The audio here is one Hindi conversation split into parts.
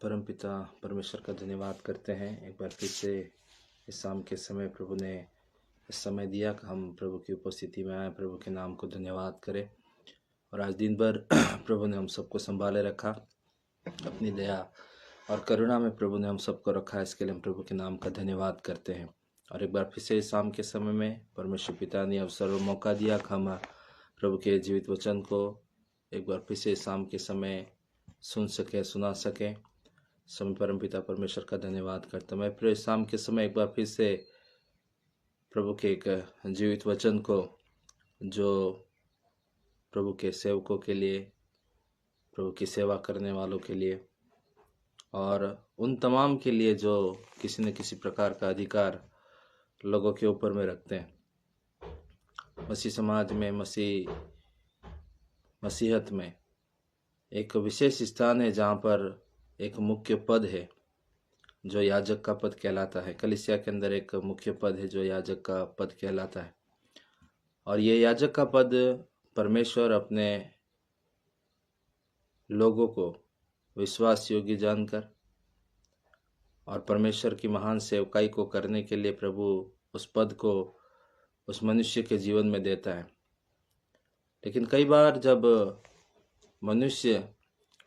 परमपिता परमेश्वर का धन्यवाद करते हैं। एक बार फिर से इस शाम के समय प्रभु ने इस समय दिया कि हम प्रभु की उपस्थिति में आए, प्रभु के नाम को धन्यवाद करें। और आज दिन भर प्रभु ने हम सबको संभाले रखा, अपनी दया और करुणा में प्रभु ने हम सबको रखा। इसके लिए हम प्रभु के नाम का धन्यवाद करते हैं। और एक बार फिर से इस शाम के समय में परमेश्वर पिता ने अवसर और मौका दिया कि हम प्रभु के जीवित वचन को एक बार फिर से इस शाम के समय सुन सकें, सुना सकें। समय परमपिता परमेश्वर का धन्यवाद करता मैं फिर इस शाम के समय एक बार फिर से प्रभु के एक जीवित वचन को, जो प्रभु के सेवकों के लिए, प्रभु की सेवा करने वालों के लिए और उन तमाम के लिए जो किसी न किसी प्रकार का अधिकार लोगों के ऊपर में रखते हैं। मसीह समाज में, मसीहत में एक विशेष स्थान है जहाँ पर एक मुख्य पद है जो याजक का पद कहलाता है। कलीसिया के अंदर एक मुख्य पद है जो याजक का पद कहलाता है। और ये याजक का पद परमेश्वर अपने लोगों को विश्वास योग्य जानकर और परमेश्वर की महान सेवकाई को करने के लिए प्रभु उस पद को उस मनुष्य के जीवन में देता है। लेकिन कई बार जब मनुष्य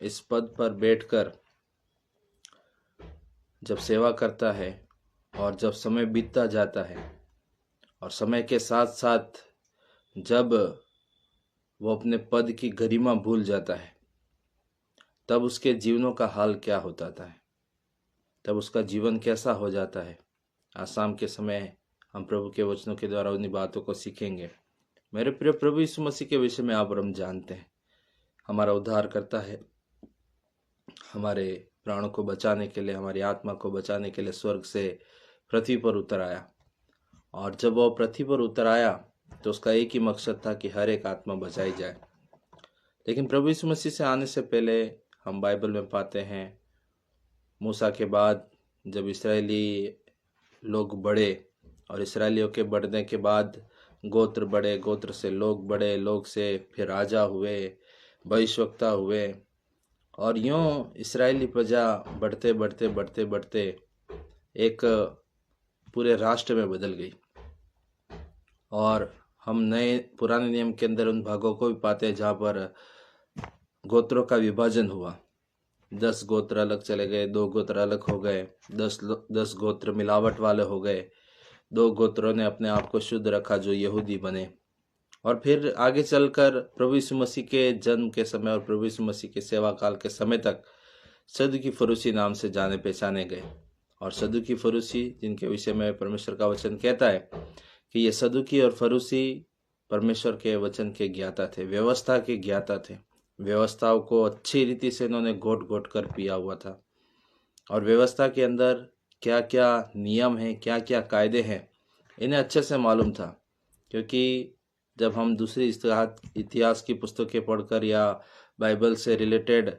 इस पद पर बैठकर जब सेवा करता है और जब समय बीतता जाता है और समय के साथ साथ जब वो अपने पद की गरिमा भूल जाता है, तब उसके जीवनों का हाल क्या होता है, तब उसका जीवन कैसा हो जाता है। आज शाम के समय हम प्रभु के वचनों के द्वारा उन्हीं बातों को सीखेंगे। मेरे प्रिय प्रभु यीशु मसीह के विषय में आप और हम जानते हैं, हमारा उद्धार करता है, हमारे प्राणों को बचाने के लिए, हमारी आत्मा को बचाने के लिए स्वर्ग से पृथ्वी पर उतर आया। और जब वो पृथ्वी पर उतर आया तो उसका एक ही मकसद था कि हर एक आत्मा बचाई जाए। लेकिन प्रभु यीशु मसीह से आने से पहले हम बाइबल में पाते हैं, मूसा के बाद जब इस्राएली लोग बढ़े और इस्राएलियों के बढ़ने के बाद गोत्र बढ़े, गोत्र से लोग बढ़े, लोग से फिर राजा हुए, भविष्यवक्ता हुए और यूं इस्राएली प्रजा बढ़ते बढ़ते बढ़ते बढ़ते एक पूरे राष्ट्र में बदल गई। और हम नए पुराने नियम के अंदर उन भागों को भी पाते हैं जहाँ पर गोत्रों का विभाजन हुआ। 10 गोत्र अलग चले गए, 2 गोत्र अलग हो गए, 10 गोत्र मिलावट वाले हो गए, 2 गोत्रों ने अपने आप को शुद्ध रखा जो यहूदी बने। और फिर आगे चलकर प्रभु यीशु मसीह के जन्म के समय और प्रभु यीशु मसीह के सेवा काल के समय तक सदुकी फरूसी नाम से जाने पहचाने गए। और सदुकी फरूसी, जिनके विषय में परमेश्वर का वचन कहता है कि ये सदुकी और फरूसी परमेश्वर के वचन के ज्ञाता थे, व्यवस्था के ज्ञाता थे। व्यवस्थाओं को अच्छी रीति से इन्होंने घोट घोट कर पिया हुआ था और व्यवस्था के अंदर क्या क्या नियम हैं, क्या क्या कायदे हैं, इन्हें अच्छे से मालूम था। क्योंकि जब हम दूसरी इतिहास की पुस्तकें पढ़कर या बाइबल से रिलेटेड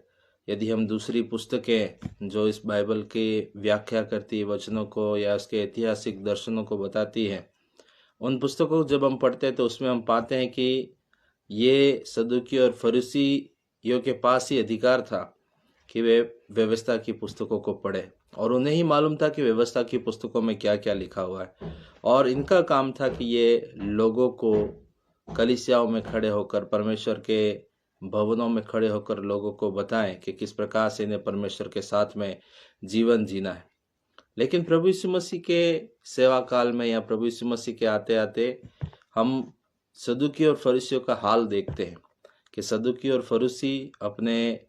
यदि हम दूसरी पुस्तकें जो इस बाइबल की व्याख्या करती है वचनों को या उसके ऐतिहासिक दर्शनों को बताती हैं, उन पुस्तकों को जब हम पढ़ते हैं तो उसमें हम पाते हैं कि ये सदुकी और फरीसियों के पास ही अधिकार था कि वे व्यवस्था की पुस्तकों को पढ़े और उन्हें ही मालूम था कि व्यवस्था की पुस्तकों में क्या क्या लिखा हुआ है। और इनका काम था कि ये लोगों को कलीसियाओं में खड़े होकर, परमेश्वर के भवनों में खड़े होकर लोगों को बताएं कि किस प्रकार से इन्हें परमेश्वर के साथ में जीवन जीना है। लेकिन प्रभु यीशु मसीह के सेवा काल में या प्रभु यीशु मसीह के आते आते हम सदुकी और फरीसियों का हाल देखते हैं कि सदुकी और फरीसी अपने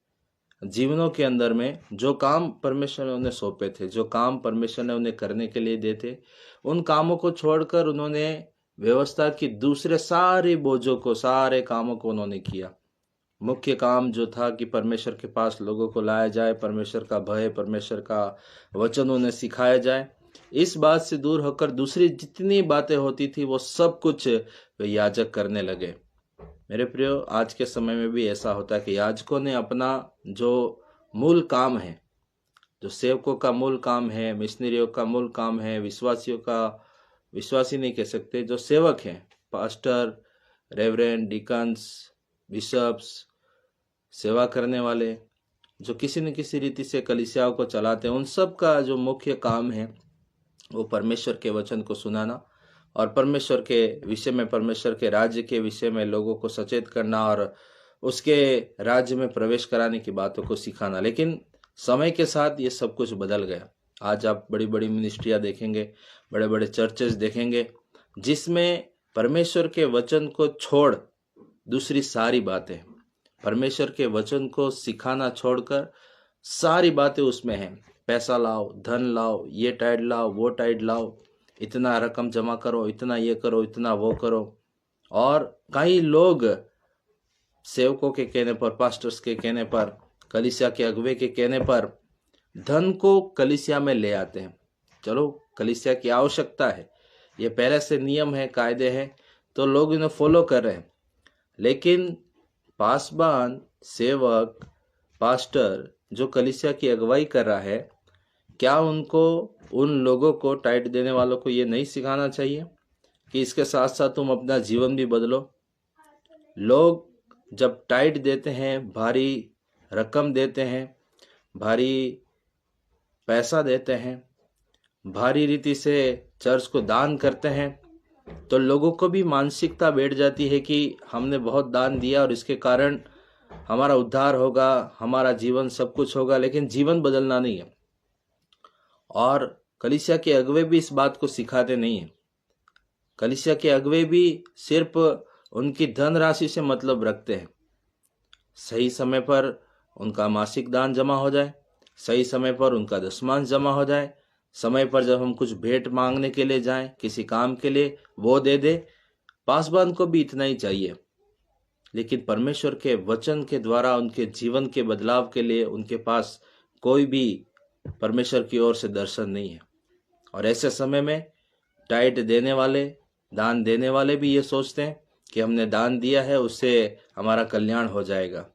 जीवनों के अंदर में जो काम परमेश्वर ने उन्हें सौंपे थे, जो काम परमेश्वर ने उन्हें करने के लिए दिए थे, उन कामों को छोड़कर उन्होंने व्यवस्था की दूसरे सारे बोझों को, सारे कामों को उन्होंने किया। मुख्य काम जो था कि परमेश्वर के पास लोगों को लाया जाए, परमेश्वर का भय, परमेश्वर का वचन उन्हें सिखाया जाए, इस बात से दूर होकर दूसरी जितनी बातें होती थी वो सब कुछ वे याजक करने लगे। मेरे प्रियो, आज के समय में भी ऐसा होता है कि याजकों ने अपना जो मूल काम है, जो सेवकों का मूल काम है, मिशनरियों का मूल काम है, विश्वासियों का, विश्वासी नहीं कह सकते, जो सेवक हैं, पास्टर, रेवरेंड, डिकन्स, बिशप्स, सेवा करने वाले, जो किसी न किसी रीति से कलीसियाओं को चलाते हैं, उन सब का जो मुख्य काम है वो परमेश्वर के वचन को सुनाना और परमेश्वर के विषय में, परमेश्वर के राज्य के विषय में लोगों को सचेत करना और उसके राज्य में प्रवेश कराने की बातों को सिखाना। लेकिन समय के साथ ये सब कुछ बदल गया। आज आप बड़ी बड़ी मिनिस्ट्रियां देखेंगे, बड़े बड़े चर्चेस देखेंगे, जिसमें परमेश्वर के वचन को छोड़ दूसरी सारी बातें, परमेश्वर के वचन को सिखाना छोड़कर सारी बातें उसमें हैं। पैसा लाओ, धन लाओ, ये टाइड लाओ, वो टाइड लाओ, इतना रकम जमा करो, इतना ये करो, इतना वो करो। और कई लोग सेवकों के कहने पर, पास्टर्स के कहने पर, कलीसिया के अगुवे के कहने पर धन को कलीसिया में ले आते हैं। चलो, कलीसिया की आवश्यकता है, ये पहले से नियम है, कायदे हैं, तो लोग इन्हें फॉलो कर रहे हैं। लेकिन पासबान, सेवक, पास्टर जो कलीसिया की अगुवाई कर रहा है, क्या उनको, उन लोगों को, टाइट देने वालों को ये नहीं सिखाना चाहिए कि इसके साथ साथ तुम अपना जीवन भी बदलो? लोग जब टाइट देते हैं, भारी रकम देते हैं, भारी पैसा देते हैं, भारी रीति से चर्च को दान करते हैं, तो लोगों को भी मानसिकता बैठ जाती है कि हमने बहुत दान दिया और इसके कारण हमारा उद्धार होगा, हमारा जीवन सब कुछ होगा, लेकिन जीवन बदलना नहीं है। और कलीसिया के अगुवे भी इस बात को सिखाते नहीं है। कलीसिया के अगुवे भी सिर्फ उनकी धन राशि से मतलब रखते हैं। सही समय पर उनका मासिक दान जमा हो जाए, सही समय पर उनका दशमांश जमा हो जाए, समय पर जब हम कुछ भेंट मांगने के लिए जाएं, किसी काम के लिए, वो दे दे। पासबान को भी इतना ही चाहिए। लेकिन परमेश्वर के वचन के द्वारा उनके जीवन के बदलाव के लिए उनके पास कोई भी परमेश्वर की ओर से दर्शन नहीं है। और ऐसे समय में टाइट देने वाले, दान देने वाले भी ये सोचते हैं कि हमने दान दिया है, उससे हमारा कल्याण हो जाएगा।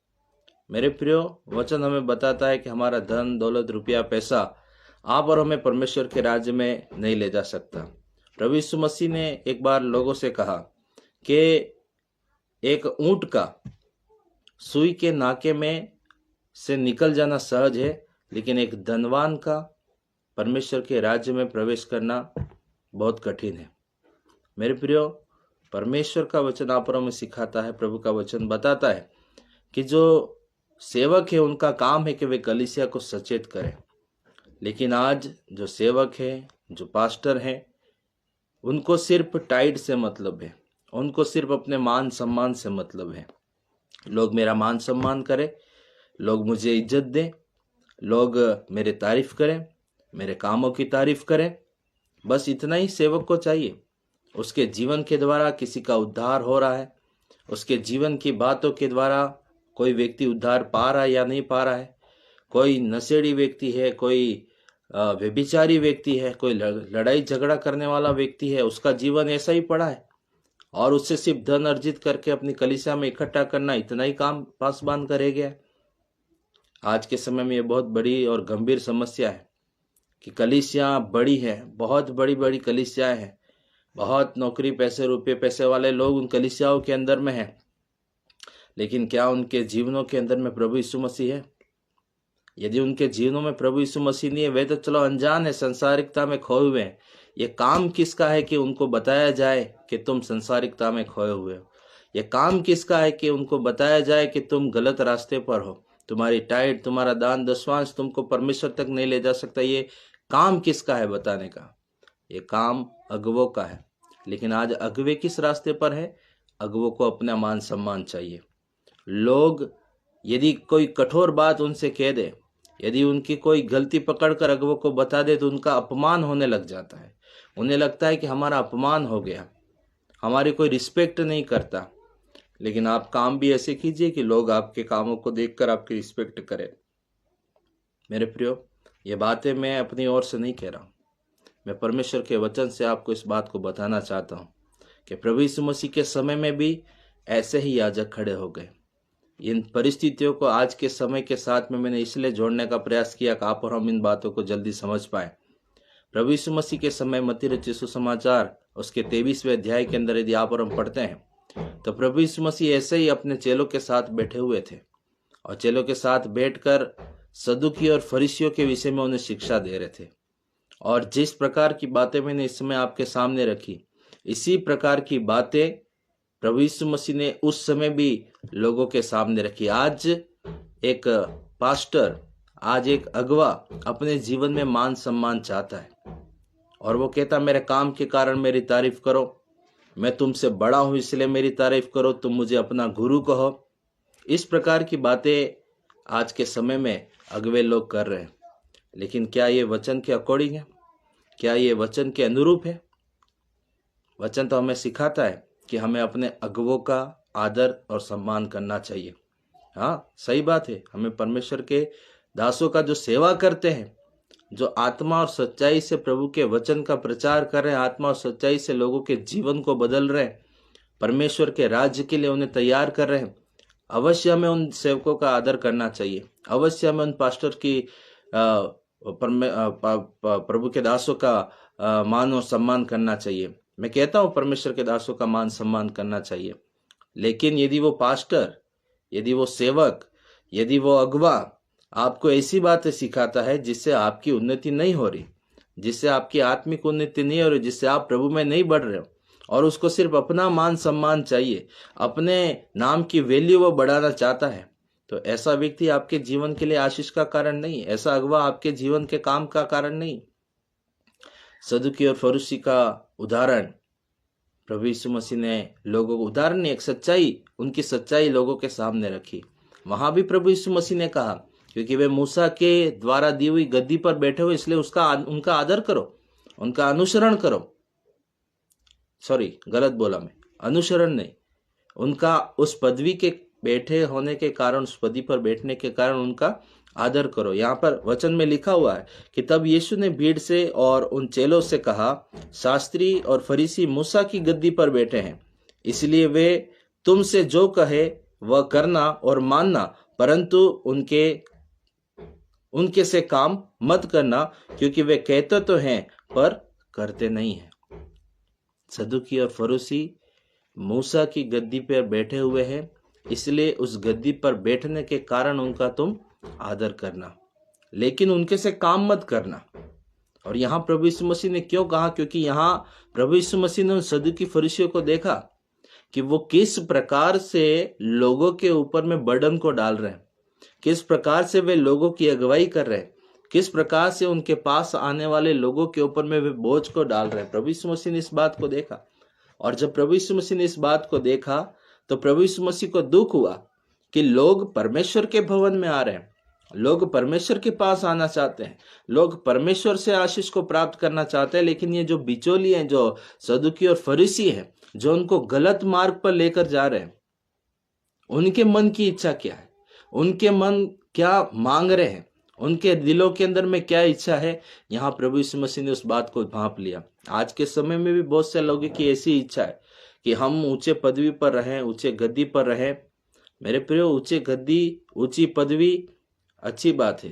मेरे प्रियो, वचन हमें बताता है कि हमारा धन, दौलत, रुपया, पैसा आप और हमें परमेश्वर के राज्य में नहीं ले जा सकता। प्रभु यीशु मसीह ने एक बार लोगों से कहा कि एक ऊंट का सुई के नाके में से निकल जाना सहज है, लेकिन एक धनवान का परमेश्वर के राज्य में प्रवेश करना बहुत कठिन है। मेरे प्रियो, परमेश्वर का वचन आप और हमें सिखाता है, प्रभु का वचन बताता है कि जो सेवक है उनका काम है कि वे कलीसिया को सचेत करें। लेकिन आज जो सेवक है, जो पास्टर हैं, उनको सिर्फ टाइट से मतलब है, उनको सिर्फ अपने मान सम्मान से मतलब है। लोग मेरा मान सम्मान करें, लोग मुझे इज्जत दें, लोग मेरे तारीफ करें, मेरे कामों की तारीफ करें, बस इतना ही सेवक को चाहिए। उसके जीवन के द्वारा किसी का उद्धार हो रहा है, उसके जीवन की बातों के द्वारा कोई व्यक्ति उद्धार पा रहा है या नहीं पा रहा है, कोई नशेड़ी व्यक्ति है, कोई व्यभिचारी व्यक्ति है, कोई लड़ाई झगड़ा करने वाला व्यक्ति है, उसका जीवन ऐसा ही पड़ा है और उससे सिर्फ धन अर्जित करके अपनी कलीसिया में इकट्ठा करना, इतना ही काम पासबान का रह गया है। आज के समय में ये बहुत बड़ी और गंभीर समस्या है कि कलीसिया बड़ी है, बहुत बड़ी बड़ी कलीसियाएं हैं, बहुत नौकरी, पैसे, रुपये, पैसे वाले लोग उन कलीसियाओं के अंदर में हैं, लेकिन क्या उनके जीवनों के अंदर में प्रभु यीशु मसीह है? यदि उनके जीवनों में प्रभु यीशु मसीह नहीं है, वे तो चलो अनजान है, संसारिकता में खोए हुए हैं। ये काम किसका है कि उनको बताया जाए कि तुम संसारिकता में खोए हुए हो? ये काम किसका है कि उनको बताया जाए कि तुम गलत रास्ते पर हो, तुम्हारी टाइट, तुम्हारा दान दशवांश तुमको परमेश्वर तक नहीं ले जा सकता? ये काम किसका है बताने का? ये काम अगुवों का है। लेकिन आज अगुवे किस रास्ते पर है? अगुवों को अपना मान सम्मान चाहिए। लोग यदि कोई कठोर बात उनसे कह दे, यदि उनकी कोई गलती पकड़कर अगुवों को बता दे, तो उनका अपमान होने लग जाता है। उन्हें लगता है कि हमारा अपमान हो गया, हमारी कोई रिस्पेक्ट नहीं करता। लेकिन आप काम भी ऐसे कीजिए कि लोग आपके कामों को देखकर आपकी रिस्पेक्ट करें। मेरे प्रियो, ये बातें मैं अपनी ओर से नहीं कह रहा हूँ, मैं परमेश्वर के वचन से आपको इस बात को बताना चाहता हूँ कि प्रभु यीशु मसीह के समय में भी ऐसे ही याजक खड़े हो गए। इन परिस्थितियों को आज के समय के साथ में मैंने इसलिए जोड़ने का प्रयास किया कि आप और हम इन बातों को जल्दी समझ पाए। प्रभु यीशु मसीह के समय मत्ती रचित सुसमाचार उसके 23वें अध्याय के अंदर यदि आप और हम पढ़ते हैं, तो प्रभु यीशु मसीह ऐसे ही अपने चेलों के साथ बैठे हुए थे और चेलों के साथ बैठकर सदुकी और फरीसियों के विषय में उन्हें शिक्षा दे रहे थे। और जिस प्रकार की बातें मैंने इस समय आपके सामने रखी, इसी प्रकार की बातें प्रभु यीशु मसीह ने उस समय भी लोगों के सामने रखी। आज एक पास्टर, आज एक अगवा अपने जीवन में मान सम्मान चाहता है और वो कहता मेरे काम के कारण मेरी तारीफ करो, मैं तुमसे बड़ा हूं इसलिए मेरी तारीफ करो, तुम मुझे अपना गुरु कहो। इस प्रकार की बातें आज के समय में अगवे लोग कर रहे हैं। लेकिन क्या ये वचन के अकॉर्डिंग है? क्या ये वचन के अनुरूप है? वचन तो हमें सिखाता है कि हमें अपने अगुवों का आदर और सम्मान करना चाहिए। हाँ, सही बात है। हमें परमेश्वर के दासों का जो सेवा करते हैं, जो आत्मा और सच्चाई से प्रभु के वचन का प्रचार कर रहे हैं, आत्मा और सच्चाई से लोगों के जीवन को बदल रहे हैं, परमेश्वर के राज्य के लिए उन्हें तैयार कर रहे हैं, अवश्य हमें उन सेवकों का आदर करना चाहिए। अवश्य हमें उन पास्टर की प्रभु के दासों का मान और सम्मान करना चाहिए। मैं कहता हूं परमेश्वर के दासों का मान सम्मान करना चाहिए। लेकिन यदि वो पास्टर, यदि वो सेवक, यदि वो अगवा आपको ऐसी बातें सिखाता है जिससे आपकी उन्नति नहीं हो रही, जिससे आपकी आत्मिक उन्नति नहीं हो रही, जिससे आप प्रभु में नहीं बढ़ रहे हो, और उसको सिर्फ अपना मान सम्मान चाहिए, अपने नाम की वैल्यू वो बढ़ाना चाहता है, तो ऐसा व्यक्ति आपके जीवन के लिए आशीष का कारण नहीं, ऐसा अगवा आपके जीवन के काम का कारण नहीं। सदुकी और फरीसी का उदाहरण प्रभु यीशु मसीह ने लोगों को, उदाहरण एक सच्चाई, उनकी सच्चाई लोगों के सामने रखी। वहां भी प्रभु यीशु मसीह ने कहा क्योंकि वे मूसा के द्वारा दी हुई गद्दी पर बैठे हुए, इसलिए उनका आदर करो, उनका अनुसरण करो। सॉरी, गलत बोला मैं, अनुसरण नहीं, उनका उस पदवी के बैठे होने के कारण, उस पदवी पर बैठने के कारण उनका आदर करो। यहाँ पर वचन में लिखा हुआ है कि तब यीशु ने भीड़ से और उन चेलों से कहा, शास्त्री और फरीसी मूसा की गद्दी पर बैठे हैं, इसलिए वे तुमसे जो कहे वह करना और मानना, परंतु उनके से काम मत करना, क्योंकि वे कहते तो हैं पर करते नहीं हैं। सदुकी और फरीसी मूसा की गद्दी पर बैठे हुए हैं, इसलिए उस गद्दी पर बैठने के कारण उनका तुम आदर करना, लेकिन उनके से काम मत करना। और यहां प्रभु यीशु मसीह ने क्यों कहा? क्योंकि यहां प्रभु यीशु मसीह ने उन सदुकी फरीसियों को देखा कि वो किस प्रकार से लोगों के ऊपर में बर्डन को डाल रहे हैं, किस प्रकार से वे लोगों की अगुवाई कर रहे हैं, किस प्रकार से उनके पास आने वाले लोगों के ऊपर में वे बोझ को डाल रहे हैं। प्रभु यीशु मसीह ने इस बात को देखा, और जब प्रभु यीशु मसीह ने इस बात को देखा तो प्रभु यीशु मसीह को दुख हुआ कि लोग परमेश्वर के भवन में आ रहे हैं, लोग परमेश्वर के पास आना चाहते हैं, लोग परमेश्वर से आशीष को प्राप्त करना चाहते हैं, लेकिन ये जो बिचौली हैं, जो सदुकी और फरीसी हैं, जो उनको गलत मार्ग पर लेकर जा रहे हैं, उनके मन की इच्छा क्या है, उनके मन क्या मांग रहे हैं, उनके दिलों के अंदर में क्या इच्छा है, यहाँ प्रभु यीशु मसीह ने उस बात को भांप लिया। आज के समय में भी बहुत से लोगों की ऐसी इच्छा है कि हम ऊंचे पदवी पर रहें, ऊंचे गद्दी पर रहें। मेरे प्रिय, ऊंचे गद्दी, ऊंची पदवी अच्छी बात है।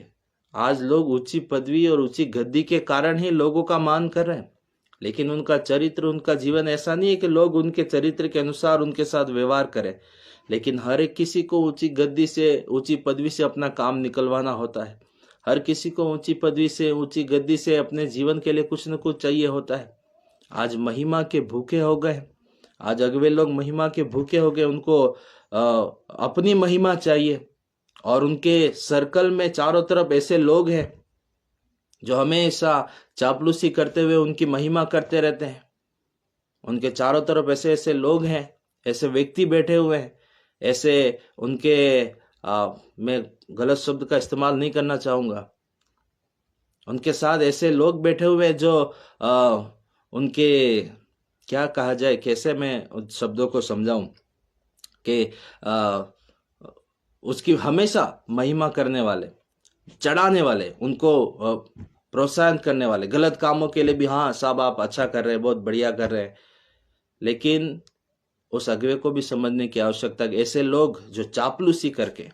आज लोग ऊंची पदवी और ऊंची गद्दी के कारण ही लोगों का मान कर रहे हैं, लेकिन उनका चरित्र, उनका जीवन ऐसा नहीं है कि लोग उनके चरित्र के अनुसार उनके साथ व्यवहार करें। लेकिन हर एक किसी को ऊंची गद्दी से, ऊंची पदवी से अपना काम निकलवाना होता है। हर किसी को ऊंची पदवी से, ऊंची गद्दी से अपने जीवन के लिए कुछ न कुछ चाहिए होता है। आज महिमा के भूखे हो गए, आज अगवे लोग महिमा के भूखे हो गए, उनको अपनी महिमा चाहिए, और उनके सर्कल में चारों तरफ ऐसे लोग हैं जो हमेशा चापलूसी करते हुए उनकी महिमा करते रहते हैं। उनके चारों तरफ ऐसे ऐसे लोग हैं, ऐसे व्यक्ति बैठे हुए हैं, ऐसे उनके मैं गलत शब्द का इस्तेमाल नहीं करना चाहूंगा, उनके साथ ऐसे लोग बैठे हुए हैं जो उनके, क्या कहा जाए, कैसे मैं उन शब्दों को समझाऊं कि उसकी हमेशा महिमा करने वाले, चढ़ाने वाले, उनको प्रोत्साहन करने वाले, गलत कामों के लिए भी हाँ साहब आप अच्छा कर रहे हैं, बहुत बढ़िया कर रहे हैं। लेकिन उस अगवे को भी समझने की आवश्यकता है, ऐसे लोग जो चापलूसी करके,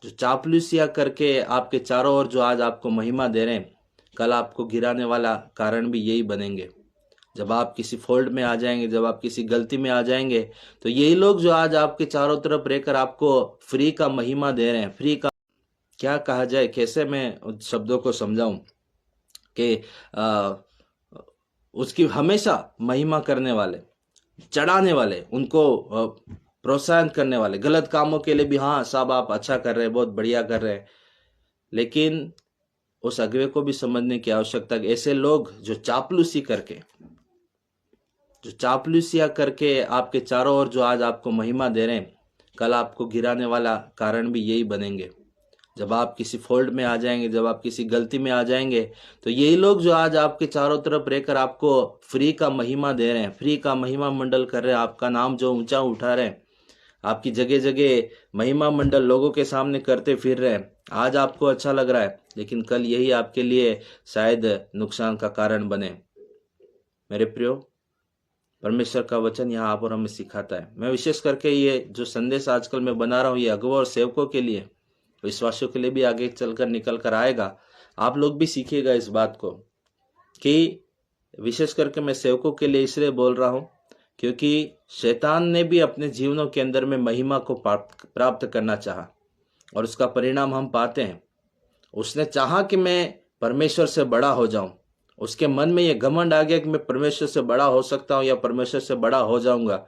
जो चापलूसिया करके आपके चारों ओर जो आज आपको महिमा दे रहे हैं, कल आपको गिराने वाला कारण भी यही बनेंगे। जब आप किसी फोल्ड में आ जाएंगे, जब आप किसी गलती में आ जाएंगे, तो यही लोग जो आज आपके चारों तरफ रहकर आपको फ्री का महिमा दे रहे हैं, फ्री का क्या कहा जाए, कैसे मैं उन शब्दों को समझाऊं कि उसकी हमेशा महिमा करने वाले, चढ़ाने वाले, उनको प्रोत्साहन करने वाले, गलत कामों के लिए भी हाँ साहब आप अच्छा कर रहे हैं, बहुत बढ़िया कर रहे हैं, लेकिन उस अगुवे को भी समझने की आवश्यकता है कि ऐसे लोग जो चापलूसिया करके आपके चारों ओर जो आज आपको महिमा दे रहे हैं, कल आपको गिराने वाला कारण भी यही बनेंगे। जब आप किसी फॉल्ट में आ जाएंगे, जब आप किसी गलती में आ जाएंगे, तो यही लोग जो आज आपके चारों तरफ रहकर आपको फ्री का महिमा दे रहे हैं, फ्री का महिमा मंडल कर रहे हैं, आपका नाम जो ऊंचा उठा रहे हैं, आपकी जगह जगह महिमा मंडल लोगों के सामने करते फिर रहे हैं, आज आपको अच्छा लग रहा है, लेकिन कल यही आपके लिए शायद नुकसान का कारण बने। मेरे प्रियो, परमेश्वर का वचन यहाँ आप और हमें सिखाता है। मैं विशेष करके ये जो संदेश आजकल मैं बना रहा हूँ, ये अगुवा और सेवकों के लिए, विश्वासियों के लिए भी आगे चलकर निकल कर आएगा। आप लोग भी सीखिएगा इस बात को, कि विशेष करके मैं सेवकों के लिए इसलिए बोल रहा हूँ क्योंकि शैतान ने भी अपने जीवनों के अंदर में महिमा को प्राप्त करना चाहा, और उसका परिणाम हम पाते हैं। उसने चाहा कि मैं परमेश्वर से बड़ा हो जाऊं, उसके मन में यह घमंड आ गया कि मैं परमेश्वर से बड़ा हो सकता हूं या परमेश्वर से बड़ा हो जाऊंगा,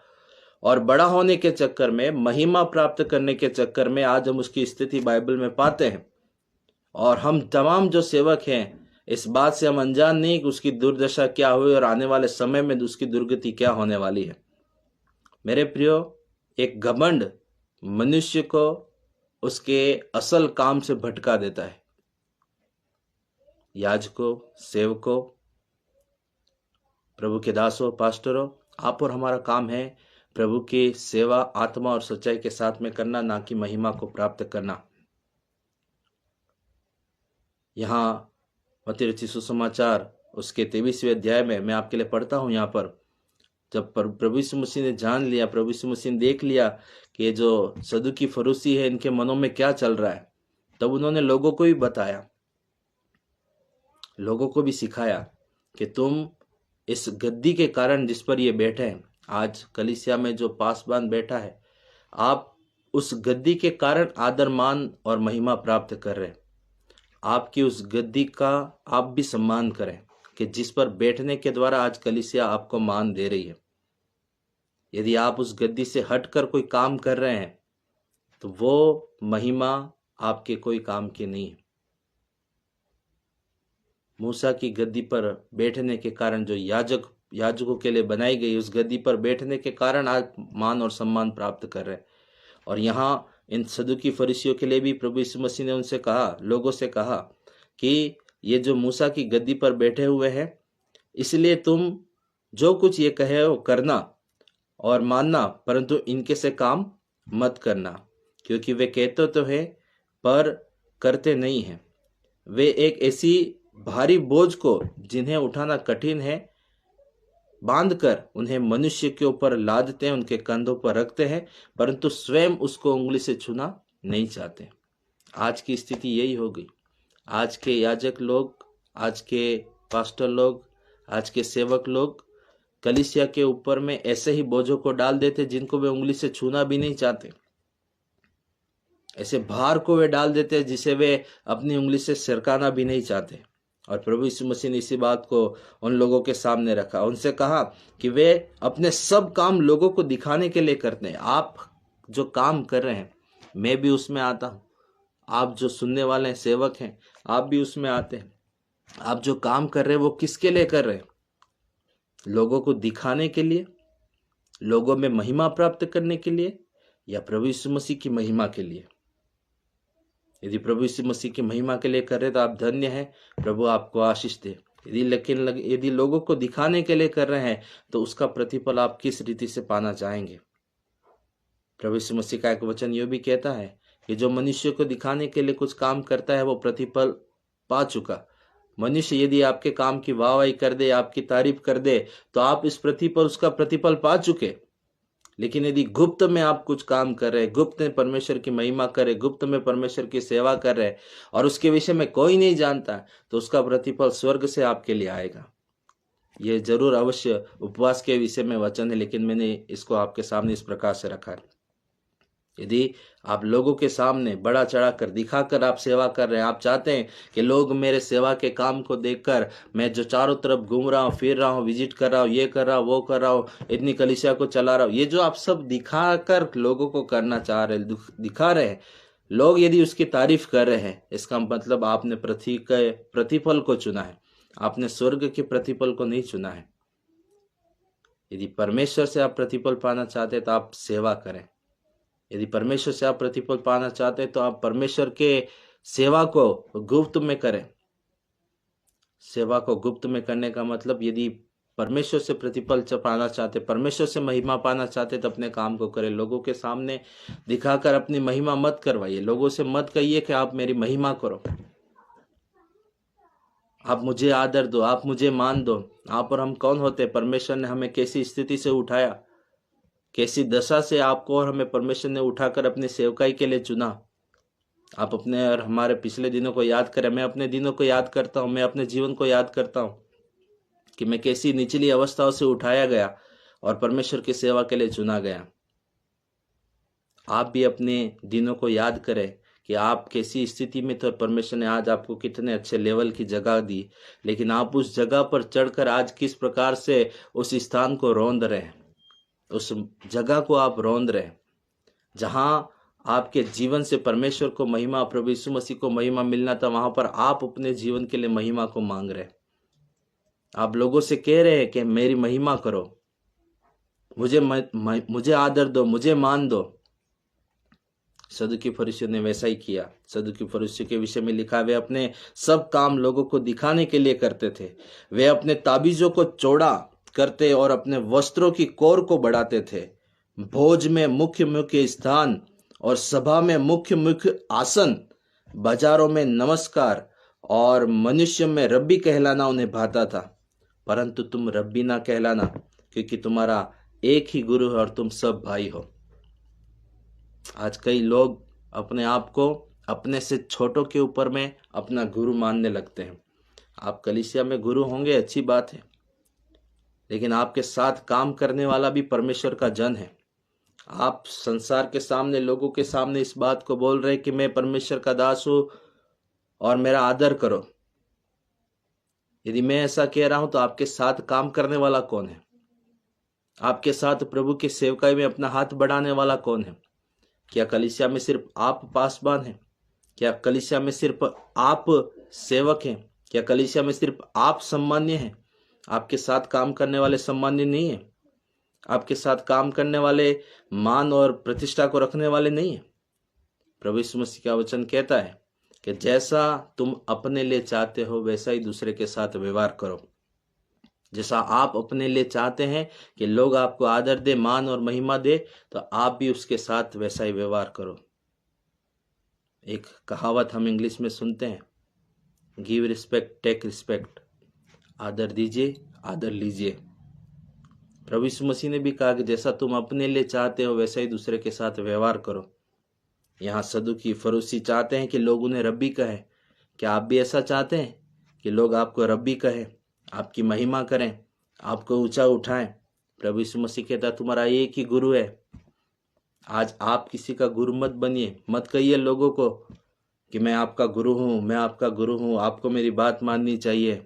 और बड़ा होने के चक्कर में, महिमा प्राप्त करने के चक्कर में आज हम उसकी स्थिति बाइबल में पाते हैं। और हम तमाम जो सेवक हैं, इस बात से हम अनजान नहीं कि उसकी दुर्दशा क्या हुई और आने वाले समय में उसकी दुर्गति क्या होने वाली है। मेरे प्रियो, एक घमंड मनुष्य को उसके असल काम से भटका देता है। याजकों, सेवकों, प्रभु के दासों, पास्टरों, आप और हमारा काम है प्रभु की सेवा आत्मा और सच्चाई के साथ में करना, ना कि महिमा को प्राप्त करना। यहाँ मत्ती रचित सुसमाचार उसके 23वें अध्याय में मैं आपके लिए पढ़ता हूँ। यहाँ पर जब प्रभु यीशु मसीह ने जान लिया, प्रभु यीशु मसीह ने देख लिया कि ये जो सदुकी फरूसी है, इनके मनों में क्या चल रहा है, तब उन्होंने लोगों को भी बताया, लोगों को भी सिखाया कि तुम इस गद्दी के कारण जिस पर ये बैठे हैं, आज कलीसिया में जो पासबान बैठा है, आप उस गद्दी के कारण आदर, मान और महिमा प्राप्त कर रहे हैं। आपकी उस गद्दी का आप भी सम्मान करें कि जिस पर बैठने के द्वारा आज कलीसिया आपको मान दे रही है। यदि आप उस गद्दी से हटकर कोई काम कर रहे हैं, तो वो महिमा आपके कोई काम की नहीं है। मूसा की गद्दी पर बैठने के कारण जो याजकों के लिए बनाई गई, उस गद्दी पर बैठने के कारण आज मान और सम्मान प्राप्त कर रहे हैं। और यहाँ इन सदुकी फरीसियों के लिए भी प्रभु यीशु मसीह ने उनसे कहा, लोगों से कहा कि ये जो मूसा की गद्दी पर बैठे हुए हैं, इसलिए तुम जो कुछ ये कहे वो करना और मानना, परंतु इनके से काम मत करना, क्योंकि वे कहते तो है पर करते नहीं हैं। वे एक ऐसी भारी बोझ को जिन्हें उठाना कठिन है बांधकर उन्हें मनुष्य के ऊपर लादते हैं, उनके कंधों पर रखते हैं, परंतु स्वयं उसको उंगली से छूना नहीं चाहते। आज की स्थिति यही हो गई। आज के याजक लोग, आज के पास्टर लोग, आज के सेवक लोग कलीसिया के ऊपर में ऐसे ही बोझों को डाल देते जिनको वे उंगली से छूना भी नहीं चाहते। ऐसे भार को वे डाल देते जिसे वे अपनी उंगली से सरकाना भी नहीं चाहते। और प्रभु यीशु मसीह ने इसी बात को उन लोगों के सामने रखा, उनसे कहा कि वे अपने सब काम लोगों को दिखाने के लिए करते हैं। आप जो काम कर रहे हैं, मैं भी उसमें आता हूँ। आप जो सुनने वाले हैं, सेवक हैं, आप भी उसमें आते हैं। आप जो काम कर रहे हैं वो किसके लिए कर रहे हैं? लोगों को दिखाने के लिए, लोगों में महिमा प्राप्त करने के लिए, या प्रभु यीशु मसीह की महिमा के लिए? यदि प्रभु यीशु मसीह की महिमा के लिए कर रहे तो आप धन्य हैं, प्रभु आपको आशीष दे। यदि लोगों को दिखाने के लिए कर रहे हैं तो उसका प्रतिफल आप किस रीति से पाना चाहेंगे? प्रभु यीशु मसीह का एक वचन यह भी कहता है कि जो मनुष्य को दिखाने के लिए कुछ काम करता है वो प्रतिफल पा चुका। मनुष्य यदि आपके काम की वाहवाही कर दे, आपकी तारीफ कर दे, तो आप इस उसका प्रतिफल पा चुके। लेकिन यदि गुप्त में आप कुछ काम कर रहे, गुप्त में परमेश्वर की महिमा करे, गुप्त में परमेश्वर की सेवा कर रहे और उसके विषय में कोई नहीं जानता, तो उसका प्रतिफल स्वर्ग से आपके लिए आएगा। ये जरूर अवश्य उपवास के विषय में वचन है, लेकिन मैंने इसको आपके सामने इस प्रकार से रखा है। यदि आप लोगों के सामने बड़ा चढ़ाकर दिखाकर आप सेवा कर रहे हैं, आप चाहते हैं कि लोग मेरे सेवा के काम को देखकर, मैं जो चारों तरफ घूम रहा हूँ, फिर रहा हूँ, विजिट कर रहा हूँ, ये कर रहा हूँ, वो कर रहा हूँ, इतनी कलीसिया को चला रहा हूँ, ये जो आप सब दिखाकर लोगों को करना चाह रहे हैं, दिखा रहे हैं, लोग यदि उसकी तारीफ कर रहे हैं, इसका मतलब आपने पृथ्वी के प्रतिफल को चुना है, आपने स्वर्ग के प्रतिफल को नहीं चुना है। यदि परमेश्वर से आप प्रतिफल पाना चाहते हैं तो आप सेवा करें। यदि परमेश्वर से आप प्रतिफल पाना चाहते हैं तो आप परमेश्वर के सेवा को गुप्त में करें। सेवा को गुप्त में करने का मतलब, यदि परमेश्वर से प्रतिफल पाना चाहते, परमेश्वर से महिमा पाना चाहते तो अपने काम को करें। लोगों के सामने दिखाकर अपनी महिमा मत करवाइए। लोगों से मत कहिए कि आप मेरी महिमा करो, आप मुझे आदर दो, आप मुझे मान दो। आप और हम कौन होते? परमेश्वर ने हमें कैसी स्थिति से उठाया, कैसी दशा से आपको और हमें परमेश्वर ने उठाकर अपनी सेवकाई के लिए चुना। आप अपने और हमारे पिछले दिनों को याद करें। मैं अपने दिनों को याद करता हूँ, मैं अपने जीवन को याद करता हूँ कि मैं कैसी निचली अवस्थाओं से उठाया गया और परमेश्वर की सेवा के लिए चुना गया। आप भी अपने दिनों को याद करें कि आप कैसी स्थिति में थे और परमेश्वर ने आज आपको कितने अच्छे लेवल की जगह दी, लेकिन आप उस जगह पर चढ़कर आज किस प्रकार से उस स्थान को रौंद रहे हैं, उस जगह को आप रौंद रहे हैं जहां आपके जीवन से परमेश्वर को महिमा, प्रभु यीशु मसीह को महिमा मिलना था। वहां पर आप अपने जीवन के लिए महिमा को मांग रहे हैं। आप लोगों से कह रहे हैं कि मेरी महिमा करो, मुझे आदर दो, मुझे मान दो। सदुकी फरीसियों ने वैसा ही किया। सदुकी फरीसियों के विषय में लिखा, वे अपने सब काम लोगों को दिखाने के लिए करते थे। वे अपने ताबीजों को चौड़ा करते और अपने वस्त्रों की कोर को बढ़ाते थे। भोज में मुख्य मुख्य स्थान और सभा में मुख्य मुख्य आसन, बाजारों में नमस्कार और मनुष्य में रब्बी कहलाना उन्हें भाता था। परंतु तुम रब्बी ना कहलाना, क्योंकि तुम्हारा एक ही गुरु है और तुम सब भाई हो। आज कई लोग अपने आप को अपने से छोटों के ऊपर में अपना गुरु मानने लगते हैं। आप कलीसिया में गुरु होंगे, अच्छी बात है, लेकिन आपके साथ काम करने वाला भी परमेश्वर का जन है। आप संसार के सामने, लोगों के सामने इस बात को बोल रहे कि मैं परमेश्वर का दास हूं और मेरा आदर करो। यदि मैं ऐसा कह रहा हूं तो आपके साथ काम करने वाला कौन है? आपके साथ प्रभु की सेवकाई में अपना हाथ बढ़ाने वाला कौन है? क्या कलीसिया में सिर्फ आप पासबान हैं? क्या कलीसिया में सिर्फ आप सेवक हैं? क्या कलीसिया में सिर्फ आप सम्मान्य हैं? आपके साथ काम करने वाले सम्मान्य नहीं है? आपके साथ काम करने वाले मान और प्रतिष्ठा को रखने वाले नहीं है? प्रभु यीशु मसीह का वचन कहता है कि जैसा तुम अपने लिए चाहते हो वैसा ही दूसरे के साथ व्यवहार करो। जैसा आप अपने लिए चाहते हैं कि लोग आपको आदर दे, मान और महिमा दे, तो आप भी उसके साथ वैसा ही व्यवहार करो। एक कहावत हम इंग्लिश में सुनते हैं, गिव रिस्पेक्ट टेक रिस्पेक्ट। आदर दीजिए, आदर लीजिए। प्रभु यीशु मसीह ने भी कहा कि जैसा तुम अपने लिए चाहते हो वैसा ही दूसरे के साथ व्यवहार करो। यहाँ सदुकी फरीसी चाहते हैं कि लोग उन्हें रब्बी कहें। क्या आप भी ऐसा चाहते हैं कि लोग आपको रब्बी कहें, आपकी महिमा करें, आपको ऊंचा उठाएं? प्रभु यीशु मसीह कहता तुम्हारा एक ही गुरु है। आज आप किसी का गुरु मत बनिए। मत कहिए लोगों को कि मैं आपका गुरु हूं, मैं आपका गुरु हूं, आपको मेरी बात माननी चाहिए।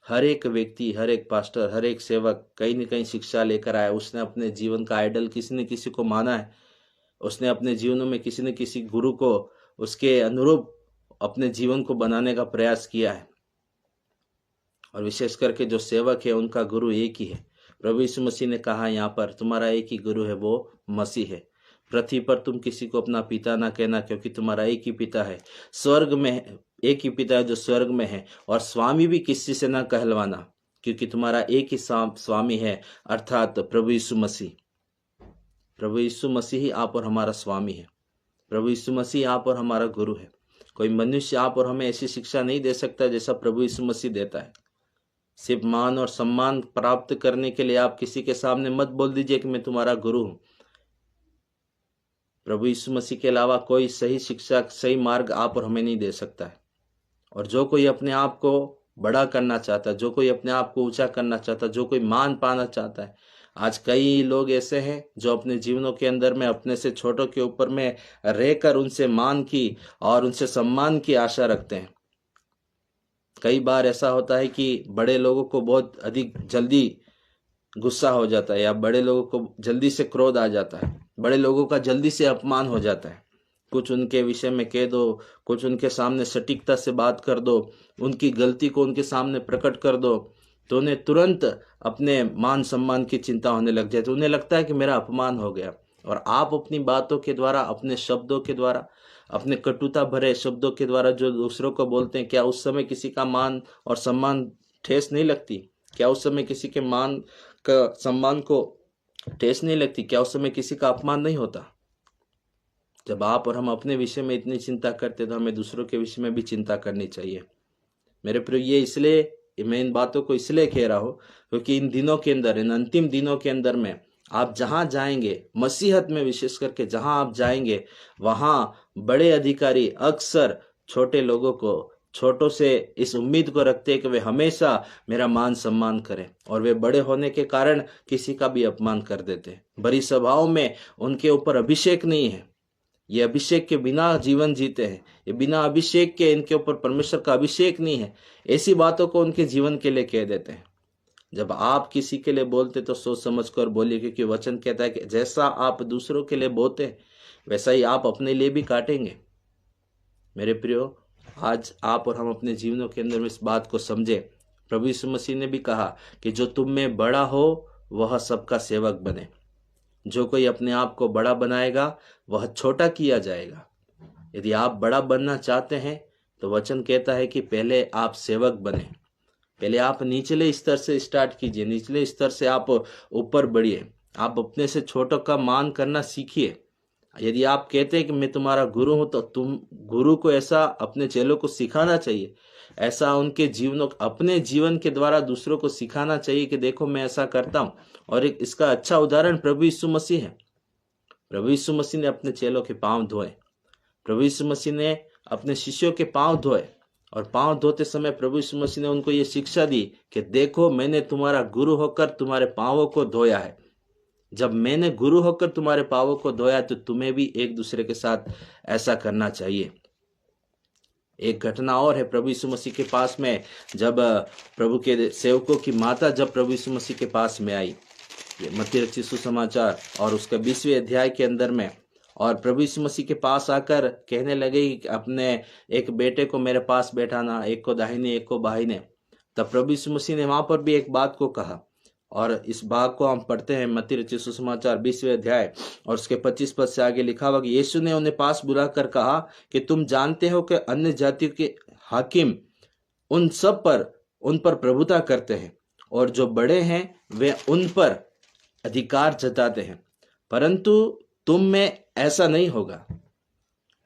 हर एक व्यक्ति, हर एक पास्टर, हर एक सेवक कहीं न कहीं शिक्षा लेकर आया। उसने अपने जीवन का आइडल किसी न किसी को माना है। उसने अपने जीवनों में किसी न किसी गुरु को उसके अनुरूप अपने जीवन को बनाने का प्रयास किया है। और विशेष करके जो सेवक है उनका गुरु एक ही है। प्रभु यीशु मसीह ने कहा यहाँ पर तुम्हारा एक ही गुरु है, वो मसीह है। पृथ्वी पर तुम किसी को अपना पिता ना कहना, क्योंकि तुम्हारा एक ही पिता है स्वर्ग में, एक ही पिता है जो स्वर्ग में है। और स्वामी भी किसी से ना कहलवाना, क्योंकि तुम्हारा एक ही स्वामी है, अर्थात प्रभु यीशु मसीह। प्रभु यीशु मसीह ही आप और हमारा स्वामी है। प्रभु यीशु मसीह आप और हमारा गुरु है। कोई मनुष्य आप और हमें ऐसी शिक्षा नहीं दे सकता जैसा प्रभु यीशु मसीह देता है। सिर्फ मान और सम्मान प्राप्त करने के लिए आप किसी के सामने मत बोल दीजिए कि मैं तुम्हारा गुरु हूं। प्रभु यीशु मसीह के अलावा कोई सही शिक्षा, सही मार्ग आप और हमें नहीं दे सकता है। और जो कोई अपने आप को बड़ा करना चाहता है, जो कोई अपने आप को ऊंचा करना चाहता है, जो कोई मान पाना चाहता है, आज कई लोग ऐसे हैं जो अपने जीवनों के अंदर में अपने से छोटों के ऊपर में रहकर उनसे मान की और उनसे सम्मान की आशा रखते हैं। कई बार ऐसा होता है कि बड़े लोगों को बहुत अधिक जल्दी गुस्सा हो जाता है, या बड़े लोगों को जल्दी से क्रोध आ जाता है, बड़े लोगों का जल्दी से अपमान हो जाता है। कुछ उनके विषय में कह दो, कुछ उनके सामने सटीकता से बात कर दो, उनकी गलती को उनके सामने प्रकट कर दो, तो उन्हें तुरंत अपने मान सम्मान की चिंता होने लग जाए। तो उन्हें लगता है कि मेरा अपमान हो गया। और आप अपनी बातों के द्वारा, अपने शब्दों के द्वारा, अपने कटुता भरे शब्दों के द्वारा जो दूसरों को बोलते हैं, क्या उस समय किसी का मान और सम्मान ठेस नहीं लगती? क्या उस समय किसी के मान का सम्मान को ठेस नहीं लगती? क्या उस समय किसी का अपमान नहीं होता? जब आप और हम अपने विषय में इतनी चिंता करते, तो हमें दूसरों के विषय में भी चिंता करनी चाहिए। मेरे प्रिय, ये इसलिए मैं इन बातों को इसलिए कह रहा हूँ क्योंकि इन दिनों के अंदर, इन अंतिम दिनों के अंदर में आप जहां जाएंगे, मसीहत में विशेष करके जहां आप जाएंगे, वहां बड़े अधिकारी अक्सर छोटे लोगों को, छोटों से इस उम्मीद को रखते हैं कि वे हमेशा मेरा मान सम्मान करें, और वे बड़े होने के कारण किसी का भी अपमान कर देते हैं। बड़ी सभाओं में उनके ऊपर अभिषेक नहीं है, ये अभिषेक के बिना जीवन जीते हैं, ये बिना अभिषेक के, इनके ऊपर परमेश्वर का अभिषेक नहीं है, ऐसी बातों को उनके जीवन के लिए कह देते हैं। जब आप किसी के लिए बोलते तो सोच समझ कर बोलिए, क्योंकि वचन कहता है कि जैसा आप दूसरों के लिए बोते हैं, वैसा ही आप अपने लिए भी काटेंगे। मेरे प्रियो, आज आप और हम अपने जीवनों के अंदर में इस बात को समझे। प्रभु यीशु मसीह ने भी कहा कि जो तुम में बड़ा हो वह सबका सेवक बने। जो कोई अपने आप को बड़ा बनाएगा वह छोटा किया जाएगा। यदि आप बड़ा बनना चाहते हैं तो वचन कहता है कि पहले आप सेवक बने, पहले आप निचले स्तर से स्टार्ट कीजिए, निचले स्तर से आप ऊपर बढ़िए, आप अपने से छोटों का मान करना सीखिए। यदि आप कहते हैं कि मैं तुम्हारा गुरु हूं, तो तुम गुरु को ऐसा अपने चेलों को सिखाना चाहिए, ऐसा उनके जीवनों, अपने जीवन के द्वारा दूसरों को सिखाना चाहिए कि देखो मैं ऐसा करता हूं। और एक इसका अच्छा उदाहरण प्रभु यीशु मसीह है। प्रभु यीशु मसीह ने अपने चेलों के पांव धोए, प्रभु यीशु मसीह ने अपने शिष्यों के पांव धोए, और पांव धोते समय प्रभु यीशु मसीह ने उनको ये शिक्षा दी कि देखो मैंने तुम्हारा गुरु होकर तुम्हारे पांवों को धोया है। जब मैंने गुरु होकर तुम्हारे पांवों को धोया, तो तुम्हें भी एक दूसरे के साथ ऐसा करना चाहिए। एक घटना और है प्रभु यीशु मसीह के पास में, जब प्रभु के सेवकों की माता जब प्रभु यीशु मसीह के पास में आई, मत्ती रचित सुसमाचार और उसका 20वें अध्याय के अंदर में, और प्रभु यीशु मसीह के पास आकर कहने लगे कि अपने एक बेटे को मेरे पास बैठाना, एक को दाहिने एक को बाहिने। तब प्रभु यीशु मसीह ने वहां पर भी एक बात को कहा, और इस भाग को हम पढ़ते हैं मत्ती रचित सुसमाचार 20वें अध्याय और उसके 25 पद से आगे लिखा हुआ कि यीशु ने उन्हें पास बुलाकर कहा कि तुम जानते हो कि अन्य जातियों के हाकिम उन पर प्रभुता करते हैं, और जो बड़े हैं वे उन पर अधिकार जताते हैं, परंतु तुम में ऐसा नहीं होगा।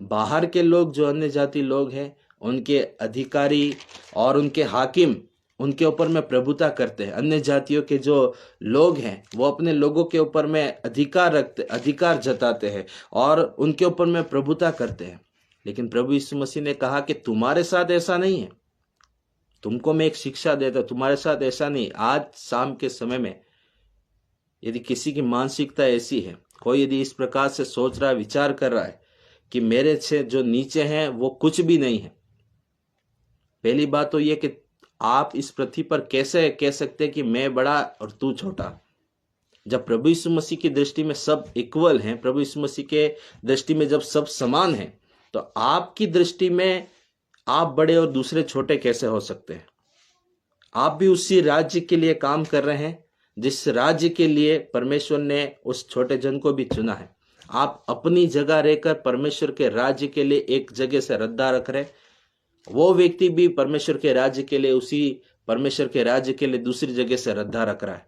बाहर के लोग, जो अन्य जाति लोग हैं, उनके अधिकारी और उनके हाकिम उनके ऊपर में प्रभुता करते हैं। अन्य जातियों के जो लोग हैं वो अपने लोगों के ऊपर में अधिकार जताते हैं और उनके ऊपर में प्रभुता करते हैं। लेकिन प्रभु यीशु मसीह ने कहा कि तुम्हारे साथ ऐसा नहीं है। तुमको मैं एक शिक्षा देता, तुम्हारे साथ ऐसा नहीं। आज शाम के समय में यदि किसी की मानसिकता ऐसी है, कोई यदि इस प्रकार से सोच रहा है, विचार कर रहा है कि मेरे से जो नीचे हैं वो कुछ भी नहीं है, पहली बात तो ये कि आप इस पृथ्वी पर कैसे कह सकते हैं कि मैं बड़ा और तू छोटा। जब प्रभु यीशु मसीह की दृष्टि में सब इक्वल हैं, प्रभु यीशु मसीह के दृष्टि में जब सब समान हैं, तो आपकी दृष्टि में आप बड़े और दूसरे छोटे कैसे हो सकते हैं? आप भी उसी राज्य के लिए काम कर रहे हैं जिस राज्य के लिए परमेश्वर ने उस छोटे जन को भी चुना है। आप अपनी जगह रहकर परमेश्वर के राज्य के लिए एक जगह से रद्दा रख रहे, वो व्यक्ति भी परमेश्वर के राज्य के लिए, उसी परमेश्वर के राज्य के लिए दूसरी जगह से रद्दा रख रहा है,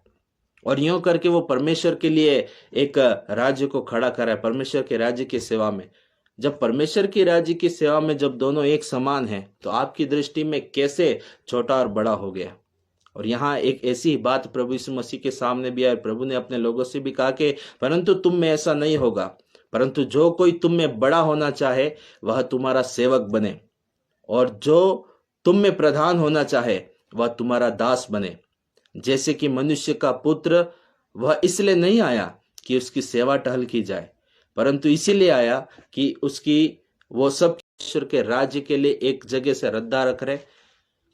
और यूं करके वो परमेश्वर के लिए एक राज्य को खड़ा कर रहा है, परमेश्वर के राज्य की सेवा में। जब परमेश्वर की राज्य की सेवा में जब दोनों एक समान हैं, तो आपकी दृष्टि में कैसे छोटा और बड़ा हो गया? और यहाँ एक ऐसी बात प्रभु यीशु मसीह के सामने भी है, प्रभु ने अपने लोगों से भी कहा कि परंतु तुम में ऐसा नहीं होगा, परंतु जो कोई तुम में बड़ा होना चाहे वह तुम्हारा सेवक बने, और जो तुम में प्रधान होना चाहे वह तुम्हारा दास बने। जैसे कि मनुष्य का पुत्र वह इसलिए नहीं आया कि उसकी सेवा टहल की जाए, परंतु इसीलिए आया कि वो सब परमेश्वर के राज्य के लिए एक जगह से रद्दा रख रहे,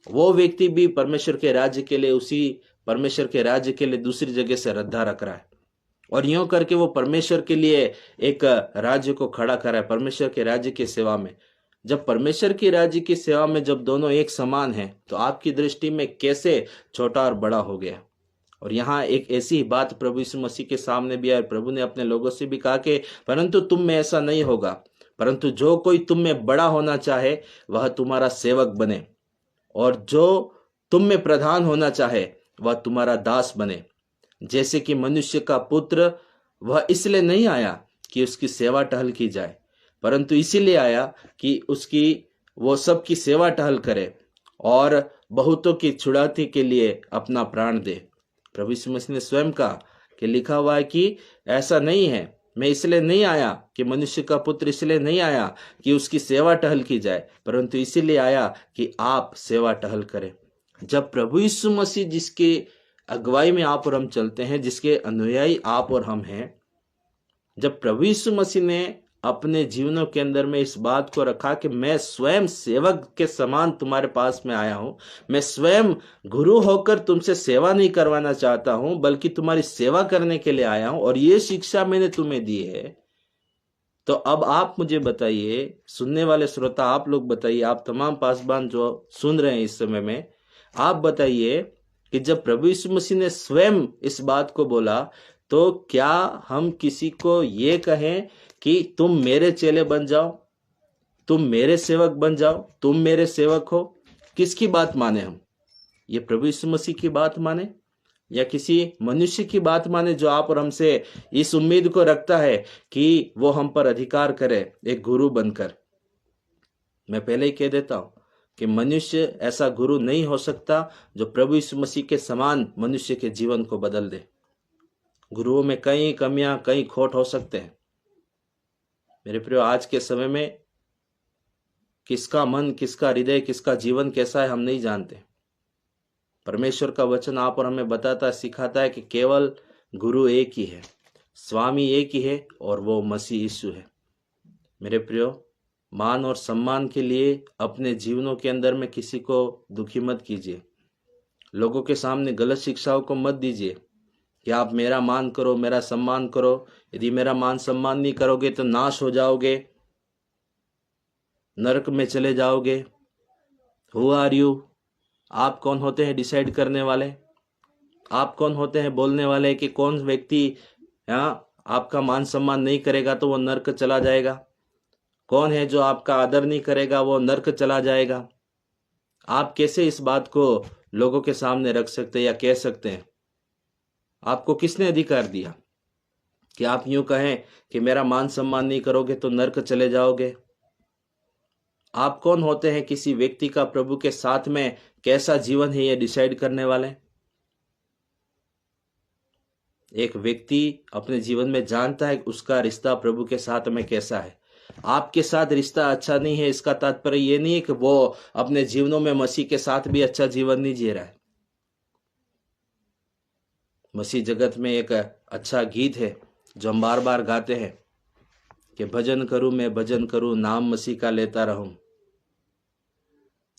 वो व्यक्ति भी परमेश्वर के राज्य के लिए उसी परमेश्वर के राज्य के लिए दूसरी जगह से रद्दा रख रहा है, और यूं करके वो परमेश्वर के लिए एक राज्य को खड़ा करा है, परमेश्वर के राज्य की सेवा में। जब परमेश्वर की राज्य की सेवा में जब दोनों एक समान हैं, तो आपकी दृष्टि में कैसे छोटा और बड़ा हो गया। और यहाँ एक ऐसी बात प्रभु यीशु मसीह के सामने भी है, प्रभु ने अपने लोगों से भी कहा कि परंतु तुम में ऐसा नहीं होगा, परंतु जो कोई तुम में बड़ा होना चाहे वह तुम्हारा सेवक बने, और जो तुम में प्रधान होना चाहे वह तुम्हारा दास बने। जैसे कि मनुष्य का पुत्र वह इसलिए नहीं आया कि उसकी सेवा टहल की जाए, परंतु इसीलिए आया कि वो सबकी सेवा टहल करे और बहुतों की छुड़ाती के लिए अपना प्राण दे। प्रभु यीशु मसीह ने स्वयं कहा कि लिखा हुआ है कि ऐसा नहीं है, मैं इसलिए नहीं आया कि मनुष्य का पुत्र इसलिए नहीं आया कि उसकी सेवा टहल की जाए, परंतु इसीलिए आया कि आप सेवा टहल करें। जब प्रभु यीशु मसीह जिसके अगुवाई में आप और हम चलते हैं, जिसके अनुयायी आप और हम हैं, जब प्रभु यीशु मसीह ने अपने जीवनों के अंदर में इस बात को रखा कि मैं स्वयं सेवक के समान तुम्हारे पास में आया हूं, मैं स्वयं गुरु होकर तुमसे सेवा नहीं करवाना चाहता हूं, बल्कि तुम्हारी सेवा करने के लिए आया हूं, और ये शिक्षा मैंने तुम्हें दी है। तो अब आप मुझे बताइए, सुनने वाले श्रोता आप लोग बताइए, आप तमाम पासबान जो सुन रहे हैं इस समय में, आप बताइए कि जब प्रभु यीशु मसीह ने स्वयं इस बात को बोला, तो क्या हम किसी को ये कहें कि तुम मेरे चेले बन जाओ, तुम मेरे सेवक बन जाओ, तुम मेरे सेवक हो? किसकी बात माने हम? ये प्रभु यीशु मसीह की बात माने या किसी मनुष्य की बात माने जो आप और हमसे इस उम्मीद को रखता है कि वो हम पर अधिकार करे एक गुरु बनकर? मैं पहले ही कह देता हूं कि मनुष्य ऐसा गुरु नहीं हो सकता जो प्रभु यीशु मसीह के समान मनुष्य के जीवन को बदल दे। गुरुओं में कई कमियां, कई खोट हो सकते हैं। मेरे प्रियो, आज के समय में किसका मन, किसका हृदय, किसका जीवन कैसा है हम नहीं जानते। परमेश्वर का वचन आप और हमें बताता, सिखाता है कि केवल गुरु एक ही है, स्वामी एक ही है, और वो मसीह यीशु है। मेरे प्रियो, मान और सम्मान के लिए अपने जीवनों के अंदर में किसी को दुखी मत कीजिए। लोगों के सामने गलत शिक्षाओं को मत दीजिए कि आप मेरा मान करो, मेरा सम्मान करो। यदि मेरा मान सम्मान नहीं करोगे तो नाश हो जाओगे, नरक में चले जाओगे। Who are you? आप कौन होते हैं डिसाइड करने वाले? आप कौन होते हैं बोलने वाले कि कौन व्यक्ति आपका मान सम्मान नहीं करेगा तो वो नरक चला जाएगा? कौन है जो आपका आदर नहीं करेगा वो नरक चला जाएगा? आप कैसे इस बात को लोगों के सामने रख सकते हैं या कह सकते हैं? आपको किसने अधिकार दिया कि आप यूं कहें कि मेरा मान सम्मान नहीं करोगे तो नरक चले जाओगे? आप कौन होते हैं किसी व्यक्ति का प्रभु के साथ में कैसा जीवन है ये डिसाइड करने वाले? एक व्यक्ति अपने जीवन में जानता है कि उसका रिश्ता प्रभु के साथ में कैसा है। आपके साथ रिश्ता अच्छा नहीं है, इसका तात्पर्य ये नहीं है कि वो अपने जीवनों में मसीह के साथ भी अच्छा जीवन नहीं जी रहा है। मसीह जगत में एक अच्छा गीत है जो हम बार बार गाते हैं कि भजन करूं मैं भजन करूं, नाम मसीह का लेता रहूं।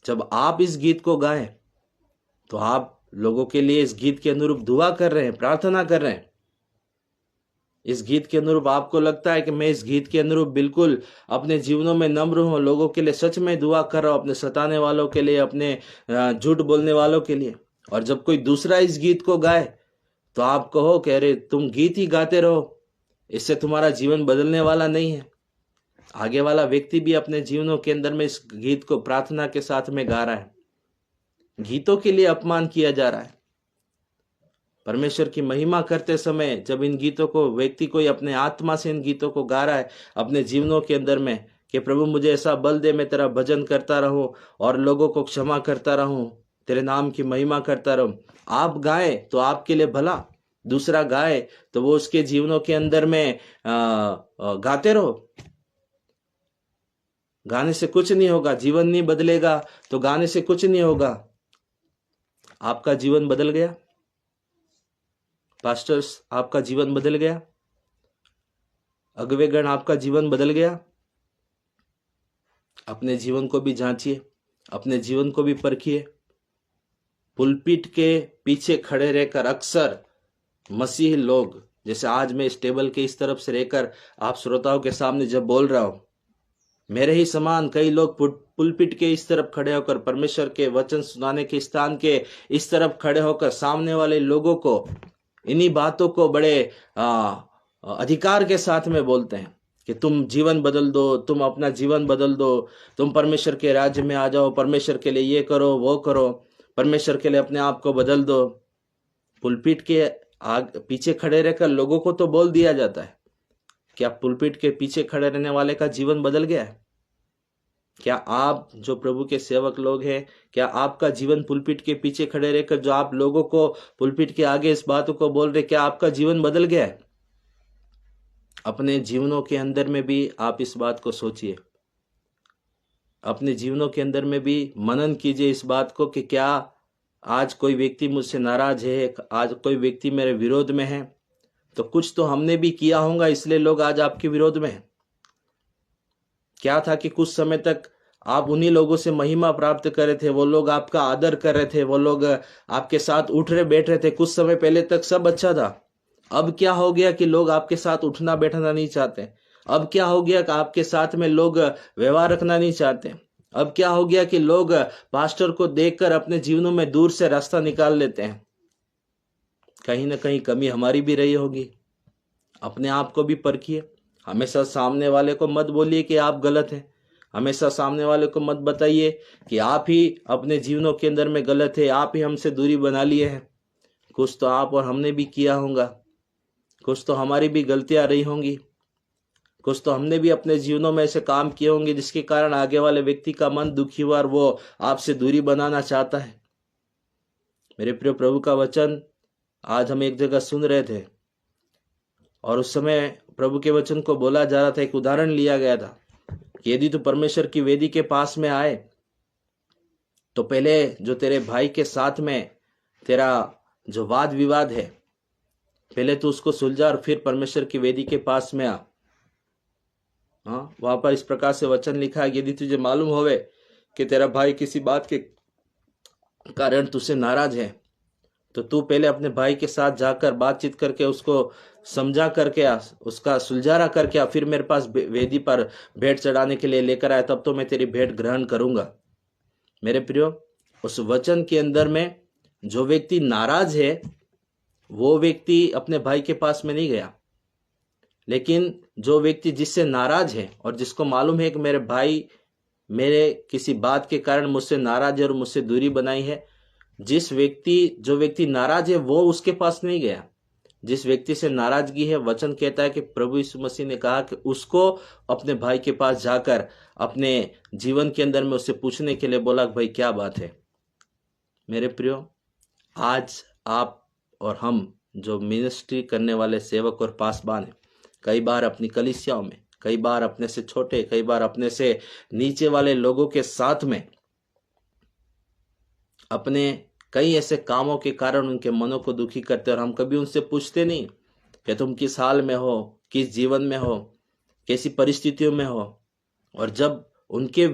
जब आप इस गीत को गाएं तो आप लोगों के लिए इस गीत के अनुरूप दुआ कर रहे हैं, प्रार्थना कर रहे हैं। इस गीत के अनुरूप आपको लगता है कि मैं इस गीत के अनुरूप बिल्कुल अपने जीवनों में नम्र हूं, लोगों के लिए सच में दुआ कर रहा हूं, अपने सताने वालों के लिए, अपने झूठ बोलने वालों के लिए। और जब कोई दूसरा इस गीत को गाए तो आप कहो कि अरे तुम गीत ही गाते रहो, इससे तुम्हारा जीवन बदलने वाला नहीं है। आगे वाला व्यक्ति भी अपने जीवनों के अंदर में इस गीत को प्रार्थना के साथ में गा रहा है। गीतों के लिए अपमान किया जा रहा है। परमेश्वर की महिमा करते समय जब इन गीतों को व्यक्ति कोई अपने आत्मा से इन गीतों को गा रहा है अपने जीवनों के अंदर में कि प्रभु मुझे ऐसा बल दे, मैं तेरा भजन करता रहूं और लोगों को क्षमा करता रहूं, तेरे नाम की महिमा करता रहूं। आप गाए तो आपके लिए भला, दूसरा गाए तो वो उसके जीवनों के अंदर में गाते रहो। गाने से कुछ नहीं होगा, जीवन नहीं बदलेगा तो गाने से कुछ नहीं होगा। आपका जीवन बदल गया? पास्टर्स, आपका जीवन बदल गया? अगवेगण, आपका जीवन बदल गया? अपने जीवन को भी जांचिए, अपने जीवन को भी परखिए। पुलपिट के पीछे खड़े रहकर अक्सर मसीह लोग, जैसे आज मैं इस टेबल के इस तरफ से रहकर आप श्रोताओं के सामने जब बोल रहा हूं, मेरे ही समान कई लोग पुलपिट के इस तरफ खड़े होकर, परमेश्वर के वचन सुनाने के स्थान के इस तरफ खड़े होकर सामने वाले लोगों को इन्हीं बातों को बड़े अधिकार के साथ में बोलते हैं कि तुम जीवन बदल दो, तुम अपना जीवन बदल दो, तुम परमेश्वर के राज्य में आ जाओ, परमेश्वर के लिए ये करो वो करो, परमेश्वर के लिए अपने आप को बदल दो। पुलपिट के पीछे खड़े रहकर लोगों को तो बोल दिया जाता है। क्या पुलपिट के पीछे खड़े रहने वाले का जीवन बदल गया है? क्या आप जो प्रभु के सेवक लोग हैं, क्या आपका जीवन पुलपिट के पीछे खड़े रहकर जो आप लोगों को पुलपिट के आगे इस बातों को बोल रहे, क्या आपका जीवन बदल गया है? अपने जीवनों के अंदर में भी आप इस बात को सोचिए, अपने जीवनों के अंदर में भी मनन कीजिए इस बात को कि क्या आज कोई व्यक्ति मुझसे नाराज है, आज कोई व्यक्ति मेरे विरोध में है, तो कुछ तो हमने भी किया होगा इसलिए लोग आज आपके विरोध में हैं। क्या था कि कुछ समय तक आप उन्हीं लोगों से महिमा प्राप्त कर रहे थे, वो लोग आपका आदर कर रहे थे, वो लोग आपके साथ उठ रहे बैठ रहे थे, कुछ समय पहले तक सब अच्छा था। अब क्या हो गया कि लोग आपके साथ उठना बैठना नहीं चाहते? अब क्या हो गया कि आपके साथ में लोग व्यवहार रखना नहीं चाहते? अब क्या हो गया कि लोग पास्टर को देखकर अपने जीवनों में दूर से रास्ता निकाल लेते हैं? कहीं ना कहीं कमी हमारी भी रही होगी। अपने आप को भी परखिए। हमेशा सामने वाले को मत बोलिए कि आप गलत हैं, हमेशा सामने वाले को मत बताइए कि आप ही अपने जीवनों के अंदर में गलत है, आप ही हमसे दूरी बना लिए हैं। कुछ तो आप और हमने भी किया होगा, कुछ तो हमारी भी गलतियां रही होंगी, कुछ तो हमने भी अपने जीवनों में ऐसे काम किए होंगे जिसके कारण आगे वाले व्यक्ति का मन दुखी हुआ और वो आपसे दूरी बनाना चाहता है। मेरे प्रिय, प्रभु का वचन आज हम एक जगह सुन रहे थे और उस समय प्रभु के वचन को बोला जा रहा था, एक उदाहरण लिया गया था कि यदि तू परमेश्वर की वेदी के पास में आए तो पहले जो तेरे भाई के साथ में तेरा जो वाद विवाद है, पहले तू उसको सुलझा और फिर परमेश्वर की वेदी के पास में आ। हाँ, वहां पर इस प्रकार से वचन लिखा है, यदि तुझे मालूम होवे कि तेरा भाई किसी बात के कारण तुझसे नाराज है तो तू पहले अपने भाई के साथ जाकर बातचीत करके उसको समझा करके आ, उसका सुलझारा करके आ, फिर मेरे पास वेदी पर भेंट चढ़ाने के लिए लेकर आया, तब तो मैं तेरी भेंट ग्रहण करूंगा। मेरे प्रियो, उस वचन के अंदर में जो व्यक्ति नाराज है वो व्यक्ति अपने भाई के पास में नहीं गया, लेकिन जो व्यक्ति जिससे नाराज है और जिसको मालूम है कि मेरे भाई मेरे किसी बात के कारण मुझसे नाराज है और मुझसे दूरी बनाई है, जो व्यक्ति नाराज है वो उसके पास नहीं गया। जिस व्यक्ति से नाराजगी है, वचन कहता है कि प्रभु यीशु मसीह ने कहा कि उसको अपने भाई के पास जाकर अपने जीवन के अंदर में उससे पूछने के लिए बोला कि भाई क्या बात है। मेरे प्रियो, आज आप और हम जो मिनिस्ट्री करने वाले सेवक और पासबान हैं, कई बार अपनी कलीसियाओं में, कई बार अपने से छोटे, कई बार अपने से नीचे वाले लोगों के साथ में अपने कई ऐसे कामों के कारण उनके मनों को दुखी करते, और हम कभी उनसे पूछते नहीं कि तुम किस हाल में हो, किस जीवन में हो, कैसी परिस्थितियों में हो। और जब उनके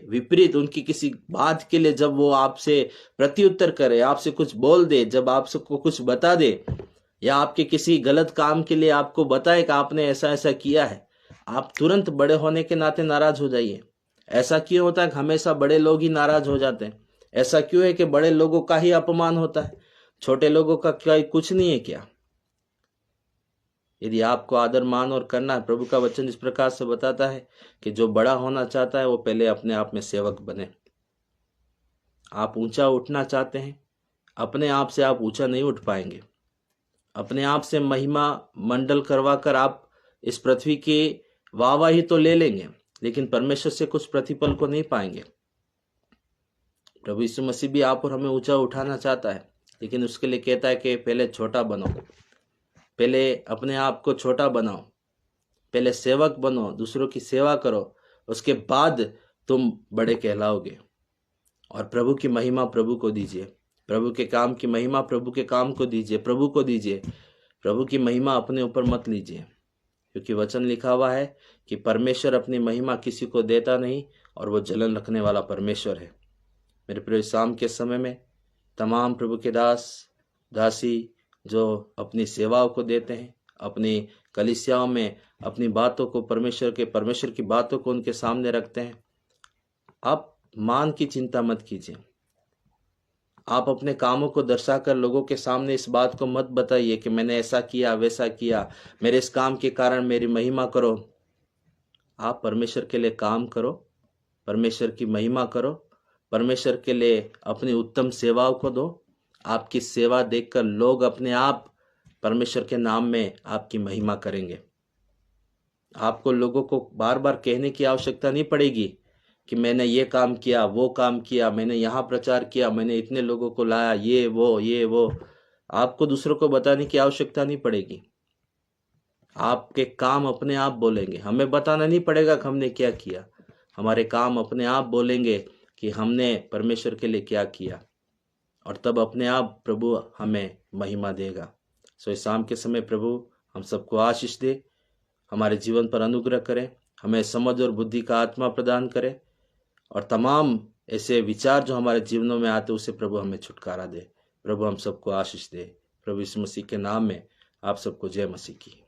विपरीत उनकी किसी बात के लिए जब वो आपसे प्रत्युत्तर करे, आपसे कुछ बोल दे, जब आपसे को कुछ बता दे या आपके किसी गलत काम के लिए आपको बताए कि आपने ऐसा ऐसा किया है, आप तुरंत बड़े होने के नाते नाराज हो जाइए। ऐसा क्यों होता है कि हमेशा बड़े लोग ही नाराज हो जाते हैं? ऐसा क्यों है कि बड़े लोगों का ही अपमान होता है, छोटे लोगों का क्या कुछ नहीं है क्या? यदि आपको आदर मान और करना है, प्रभु का वचन इस प्रकार से बताता है कि जो बड़ा होना चाहता है वो पहले अपने आप में सेवक बने। आप ऊंचा उठना चाहते हैं, अपने आप से आप ऊंचा नहीं उठ पाएंगे। अपने आप से महिमा मंडल करवा कर आप इस पृथ्वी की वाहवाही तो ले लेंगे, लेकिन परमेश्वर से कुछ प्रतिफल को नहीं पाएंगे। प्रभु यीशु मसीह भी आप और हमें ऊंचा उठाना चाहता है, लेकिन उसके लिए कहता है कि पहले छोटा बनो, पहले अपने आप को छोटा बनाओ, पहले सेवक बनो, दूसरों की सेवा करो, उसके बाद तुम बड़े कहलाओगे। और प्रभु की महिमा प्रभु को दीजिए, प्रभु के काम की महिमा प्रभु के काम को दीजिए, प्रभु को दीजिए। प्रभु की महिमा अपने ऊपर मत लीजिए, क्योंकि वचन लिखा हुआ है कि परमेश्वर अपनी महिमा किसी को देता नहीं और वो जलन रखने वाला परमेश्वर है। मेरे प्रिय, शाम के समय में तमाम प्रभु के दास दासी जो अपनी सेवाओं को देते हैं, अपनी कलीसियाओं में अपनी बातों को परमेश्वर की बातों को उनके सामने रखते हैं, आप मान की चिंता मत कीजिए। आप अपने कामों को दर्शाकर लोगों के सामने इस बात को मत बताइए कि मैंने ऐसा किया वैसा किया, मेरे इस काम के कारण मेरी महिमा करो। आप परमेश्वर के लिए काम करो, परमेश्वर की महिमा करो, परमेश्वर के लिए अपनी उत्तम सेवाओं को दो। आपकी सेवा देखकर लोग अपने आप परमेश्वर के नाम में आपकी महिमा करेंगे। आपको लोगों को बार बार कहने की आवश्यकता नहीं पड़ेगी कि मैंने ये काम किया, वो काम किया, मैंने यहाँ प्रचार किया, मैंने इतने लोगों को लाया, ये वो। आपको दूसरों को बताने की आवश्यकता नहीं पड़ेगी। आपके काम अपने आप बोलेंगे। हमें बताना नहीं पड़ेगा कि हमने क्या किया। हमारे काम अपने आप बोलेंगे कि हमने परमेश्वर के लिए क्या किया, और तब अपने आप प्रभु हमें महिमा देगा। सो इस शाम के समय प्रभु हम सबको आशीष दे, हमारे जीवन पर अनुग्रह करें, हमें समझ और बुद्धि का आत्मा प्रदान करे, और तमाम ऐसे विचार जो हमारे जीवनों में आते उसे प्रभु हमें छुटकारा दे। प्रभु हम सबको आशीष दे। प्रभु यीशु मसीह के नाम में आप सबको जय मसीह की।